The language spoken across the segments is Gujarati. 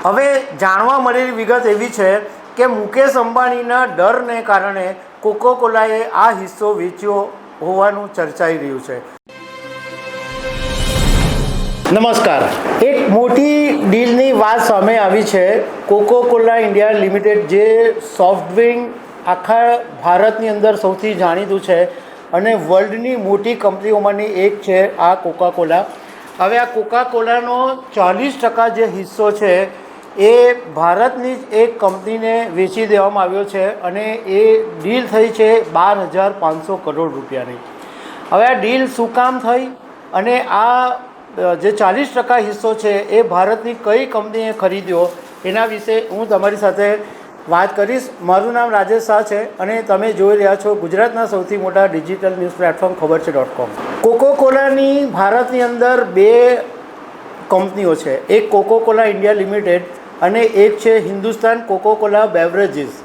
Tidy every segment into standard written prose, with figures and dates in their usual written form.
હવે જાણવા મળેલી વિગત એવી છે કે મુકેશ અંબાણીના ડરને કારણે કોકોકોલાએ આ હિસ્સો વેચ્યો હોવાનું ચર્ચાઈ રહ્યું છે. નમસ્કાર. એક મોટી ડીલની વાત સામે આવી છે. કોકોકોલા ઇન્ડિયા લિમિટેડ જે સોફ્ટ ડ્રિંક આખા ભારતની અંદર સૌથી જાણીતું છે અને વર્લ્ડની મોટી કંપનીઓમાંની એક છે આ કોકાકોલા. હવે આ કોકાકોલાનો 40% જે હિસ્સો છે એ ભારતની જ એક કંપનીને વેચી દેવામાં આવ્યો છે અને એ ડીલ થઈ છે 12,500 કરોડ રૂપિયાની. હવે આ ડીલ શું કામ થઈ અને આ જે 40% હિસ્સો છે એ ભારતની કઈ કંપનીએ ખરીદ્યો એના વિશે હું તમારી સાથે વાત કરીશ. મારું નામ રાજેશ શાહ છે અને તમે જોઈ રહ્યા છો ગુજરાતના સૌથી મોટા ડિજિટલ ન્યૂઝ પ્લેટફોર્મ ખબરછે.com. કોકોકોલાની ભારતની અંદર બે કંપનીઓ છે. એક કોકોકોલા ઇન્ડિયા લિમિટેડ અને એક છે હિન્દુસ્તાન કોકોકોલા બેવરેજીસ.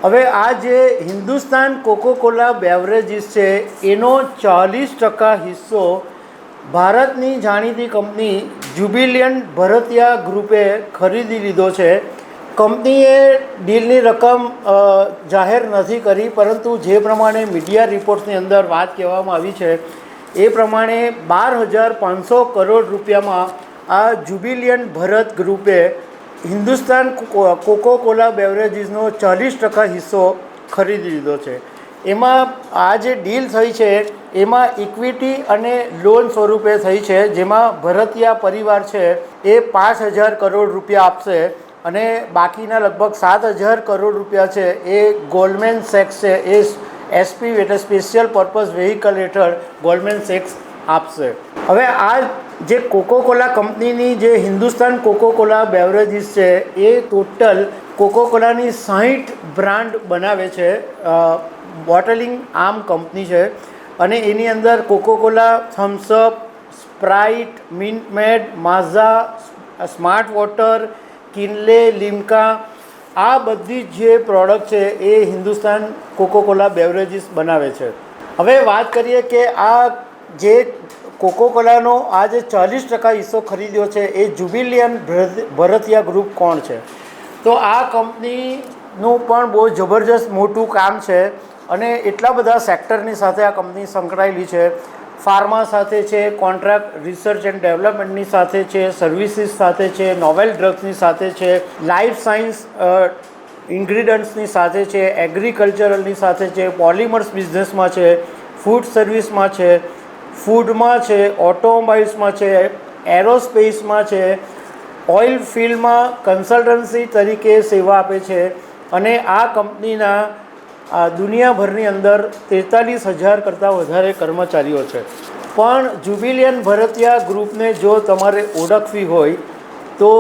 હવે આ જે હિન્દુસ્તાન કોકોકોલા બેવરેજીસ છે એનો 40% હિસ્સો ભારતની જાણીતી કંપની જ્યુબિલિયન્ટ ભરતિયા ગ્રુપે ખરીદી લીધો છે. કંપનીએ ડીલની રકમ જાહેર નથી કરી, પરંતુ જે પ્રમાણે મીડિયા રિપોર્ટ્સની અંદર વાત કહેવામાં આવી છે એ પ્રમાણે 12,500 કરોડ રૂપિયામાં આ જ્યુબિલિયન્ટ ભરત ગ્રુપે હિન્દુસ્તાન કોકોકોલા બેવરેજીસનો 40% હિસ્સો ખરીદી લીધો છે. એમાં આ જે ડીલ થઈ છે એમાં ઇક્વિટી અને લોન સ્વરૂપે થઈ છે, જેમાં ભરતિયા પરિવાર છે એ 5,000 કરોડ રૂપિયા આપશે અને બાકીના લગભગ 7,000 કરોડ રૂપિયા છે એ ગોલ્ડમેન સેક્સ છે એ એસપી એટલે સ્પેશિયલ પર્પઝ વેહિકલ હેઠળ ગોલ્ડમેન સેક્સ આપશે. હવે આ જે કોકોકોલા કંપનીની જે હિન્દુસ્તાન કોકોકોલા બેવરેજીસ છે એ ટોટલ કોકોકોલાની 60 બ્રાન્ડ બનાવે છે. બોટલિંગ આર્મ કંપની છે અને એની અંદર કોકોકોલા, થમ્સઅપ, સ્પ્રાઇટ, મિન્ટ મેડ, માઝા, સ્માર્ટ વોટર, કિનલે, લિમ્કા, આ બધી જે પ્રોડક્ટ છે એ હિન્દુસ્તાન કોકોકોલા બેવરેજીસ બનાવે છે. હવે વાત કરીએ કે આ જે કોકોકોલાનો આ જે 40% હિસ્સો ખરીદ્યો છે એ જ્યુબિલિયન્ટ ભરતિયા ગ્રુપ કોણ છે? તો આ કંપનીનું પણ બહુ જબરજસ્ત મોટું કામ છે અને એટલા બધા સેક્ટરની સાથે આ કંપની સંકળાયેલી છે. ફાર્મા સાથે છે, કોન્ટ્રાક્ટ રિસર્ચ એન્ડ ડેવલપમેન્ટની સાથે છે, સર્વિસીસ સાથે છે, નોવેલ ડ્રગ્સની સાથે છે, લાઈફ સાયન્સ ઇન્ગ્રીડિયન્ટ્સની સાથે છે, એગ્રીકલ્ચરલની સાથે છે, પોલિમર્સ બિઝનેસમાં છે, ફૂડ સર્વિસમાં છે, ફૂડમાં છે, ઓટોમોબાઈલ્સમાં છે, એરોસ્પેસમાં છે, ઓઇલ ફિલ્ડમાં કન્સલ્ટન્સી તરીકે સેવા આપે છે અને આ કંપનીના દુનિયાભરની અંદર 43,000 કરતાં વધારે કર્મચારીઓ છે. પણ જ્યુબિલિયન્ટ ભરતિયા ગ્રુપને જો તમારે ઓળખવી હોય તો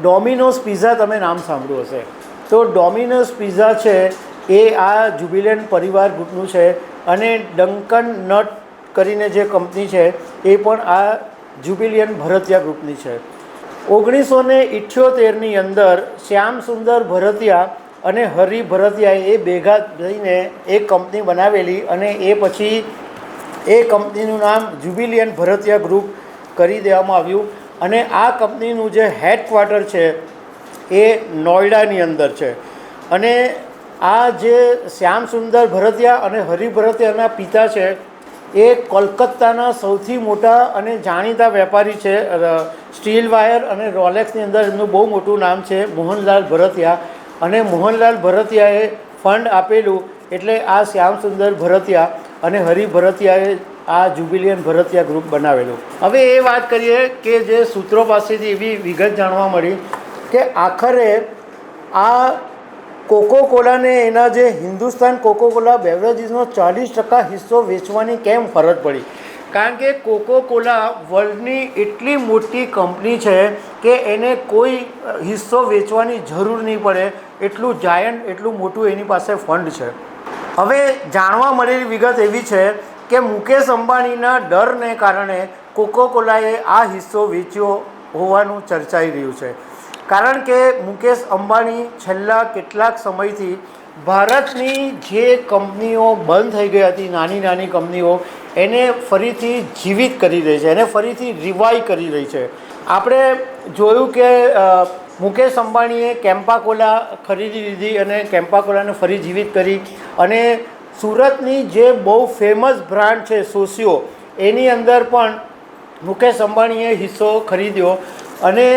ડોમિનોઝ પિઝા તમે નામ સાંભળ્યું હશે. તો ડોમિનોઝ પિઝા છે એ આ જ્યુબિલિયન્ટ પરિવાર ગ્રુપનું છે અને ડંકન નટ કરીને જે કંપની છે એ પણ આ જ્યુબિલિયન્ટ ભરતિયા ગ્રુપની છે. 1978ની અંદર શ્યામ સુંદર ભરતિયા અને હરિ ભરતિયાએ એ ભેગા થઈને એક કંપની બનાવેલી અને એ પછી એ કંપનીનું નામ જ્યુબિલિયન્ટ ભરતિયા ગ્રુપ કરી દેવામાં આવ્યું અને આ કંપનીનું જે હેડક્વાર્ટર છે એ નોઈડાની અંદર છે. અને આ જે શ્યામ સુંદર ભરતિયા અને હરિ ભરતિયાના પિતા છે એ કોલકાતાના સૌથી મોટા અને જાણીતા વેપારી છે. સ્ટીલ વાયર અને રોલેક્સની અંદર એમનું બહુ મોટું નામ છે, મોહનલાલ ભરતિયા. અને મોહનલાલ ભરતિયાએ ફંડ આપેલું એટલે આ શ્યામ સુંદર ભરતિયા અને હરિ ભરતિયાએ આ જ્યુબિલિયન્ટ ભરતિયા ગ્રુપ બનાવેલું. હવે એ વાત કરીએ કે જે સૂત્રો પાસેથી એવી વિગત જાણવા મળી કે આખરે આ કોકોકોલાને એના જે હિન્દુસ્તાન કોકોકોલા બેવરેજીસનો 40% હિસ્સો વેચવાની કેમ ફરજ પડી? કારણ કે કોકોકોલા વર્લ્ડની એટલી મોટી કંપની છે કે એને કોઈ હિસ્સો વેચવાની જરૂર નહીં પડે, એટલું જાયન્ટ એટલું મોટું એની પાસે ફંડ છે. હવે જાણવા મળેલી વિગત એવી છે કે મુકેશ અંબાણીના ડરને કારણે કોકોકોલાએ આ હિસ્સો વેચ્યો હોવાનું ચર્ચાઈ રહ્યું છે. કારણ કે મુકેશ અંબાણી છેલ્લા કેટલાક સમયથી ભારતની જે કંપનીઓ બંધ થઈ ગઈ હતી, નાની નાની કંપનીઓ, એને ફરીથી જીવિત કરી રહી છે, એને ફરીથી રિવાઇવ કરી રહી છે. આપણે જોયું કે મુકેશ અંબાણીએ કેમ્પા કોલા ખરીદી લીધી અને કેમ્પા કોલાને ફરી જીવિત કરી અને સુરતની જે બહુ ફેમસ બ્રાન્ડ છે સોસિયો, એની અંદર પણ મુકેશ અંબાણીએ હિસ્સો ખરીદ્યો અને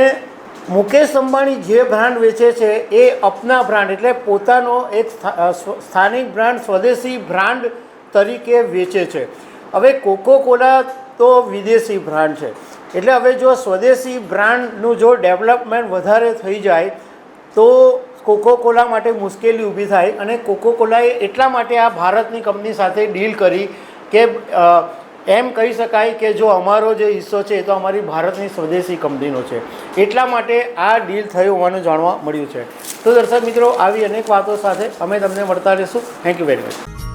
મુકેશ અંબાણી જે બ્રાન્ડ વેચે છે એ અપના બ્રાન્ડ એટલે પોતાનો એક સ્થાનિક બ્રાન્ડ, સ્વદેશી બ્રાન્ડ તરીકે વેચે છે. હવે કોકો કોલા તો વિદેશી બ્રાન્ડ છે, એટલે હવે જો સ્વદેશી બ્રાન્ડનું જો ડેવલપમેન્ટ વધારે થઈ જાય તો કોકો કોલા માટે મુશ્કેલી ઊભી થાય અને કોકો કોલાએ એટલા માટે આ ભારતની કંપની સાથે ડીલ કરી કે એમ કહી શકાય કે જો અમારો જે હિસ્સો છે એ તો અમારી ભારતની સ્વદેશી કંપનીનો છે, એટલા માટે આ ડીલ થઈ હોવાનું જાણવા મળ્યું છે. તો દર્શક મિત્રો, આવી અનેક વાતો સાથે અમે તમને મળતા રહીશું. Thank you very much.